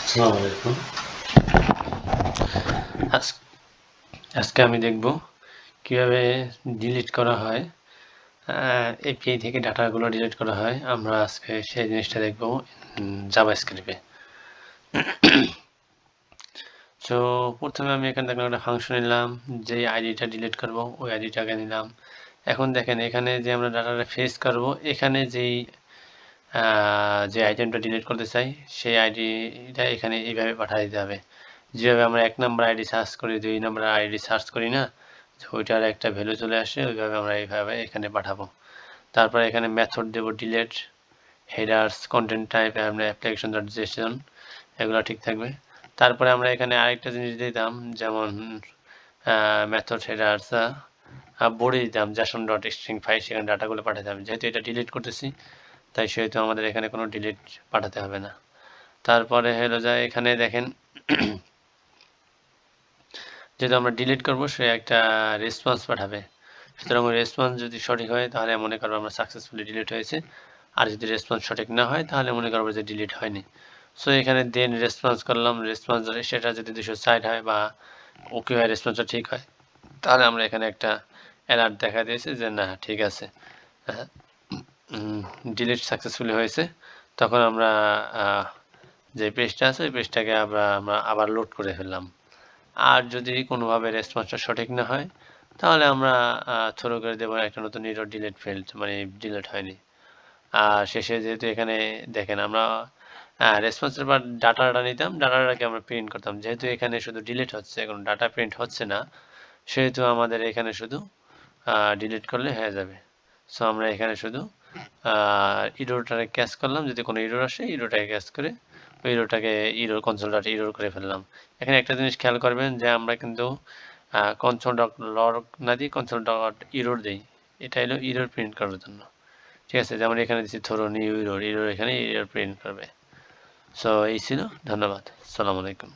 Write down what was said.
আসসালামু আলাইকুম। আজ- আজকে আমি দেখব কিভাবে ডিলিট করা হয়, এপিআই থেকে ডাটাগুলো ডিলিট করা হয়। আমরা আজকে সেই জিনিসটা দেখব জাভাস্ক্রিপ্টে। তো প্রথমে আমি এখানে দেখলাম একটা ফাংশন নিলাম, যেই আইডিটা ডিলিট করব ওই আইডিটাকে নিলাম। এখন দেখেন এখানে যে আমরা ডাটাটা ফেস করব, এখানে যে আইটেমটা ডিলিট করতে চাই সেই আইডিটা এখানে এইভাবে পাঠিয়ে দিতে হবে। যেভাবে আমরা 1 নম্বর আইডি সার্চ করি, 2 নম্বর আইডি সার্চ করি না, ওইটার একটা ভ্যালু চলে আসে, ওইভাবে আমরা এইভাবে এখানে পাঠাবো। তারপরে এখানে মেথড দেব ডিলিট, হেডার্স, কন্টেন্ট টাইপ, আমরা অ্যাপ্লিকেশন ডট জেসন, এগুলো ঠিক থাকবে। তারপরে আমরা এখানে আরেকটা জিনিস দিতাম, যেমন মেথড হেডার্স বডি দিতাম জেসন ডট স্ট্রিং ফাইল, সেখানে ডাটাগুলো পাঠাতাম। যেহেতু এটা ডিলিট করতেছি তাই সেহেতু আমাদের এখানে কোনো ডিলিট পাঠাতে হবে না। তারপরে হলো যায় এখানে দেখেন যেহেতু আমরা ডিলিট করব সে একটা রেসপন্স পাঠাবে। সুতরাং ওই রেসপন্স যদি সঠিক হয় তাহলে মনে করবো আমরা সাকসেসফুলি ডিলিট হয়েছে, আর যদি রেসপন্স সঠিক না হয় তাহলে মনে করবো যে ডিলিট হয়নি। সো এখানে দেন রেসপন্স করলাম, রেসপন্স সেটা যদি 260 হয় বা ওকে হয়, রেসপন্সটা ঠিক হয়, তাহলে আমরা এখানে একটা অ্যালার্ট দেখা দিয়েছে যে না ঠিক আছে, ডিলিট সাকসেসফুলি হয়েছে। তখন আমরা যে পেজটা আছে ওই পেজটাকে আমরা আবার লোড করে ফেললাম। আর যদি কোনোভাবে রেসপন্সটা সঠিক না হয় তাহলে আমরা থ্রো করে দেবো একটা নতুন এরর, ডিলিট ফেল্ড, মানে ডিলিট হয়নি। আর শেষে যেহেতু এখানে দেখেন আমরা রেসপন্সের পর ডাটাটা নিতাম, ডাটাটাকে আমরা প্রিন্ট করতাম। যেহেতু এখানে শুধু ডিলিট হচ্ছে, কোনো ডাটা প্রিন্ট হচ্ছে না, সেহেতু আমাদের এখানে শুধু ডিলিট করলে হয়ে যাবে। সো আমরা এখানে শুধু ইরোরটাকে ক্যাচ করলাম, যদি কোনো ইরোর আসে ইরোরটাকে ক্যাচ করে ওই ইরোরটাকে ইরোর কনসোল ডট ইরোর করে ফেললাম। এখানে একটা জিনিস খেয়াল করবেন যে আমরা কিন্তু কনসোল ডট লগ না দিয়ে কনসোল ডট ইরোর দিই, এটা হলো ইরোর প্রিন্ট করার জন্য। ঠিক আছে, যেমন এখানে দিচ্ছি ধরুন ইরোর, ইরোর এখানে ইরোর প্রিন্ট করবে। সো এই ছিল, ধন্যবাদ, আসসালামু আলাইকুম।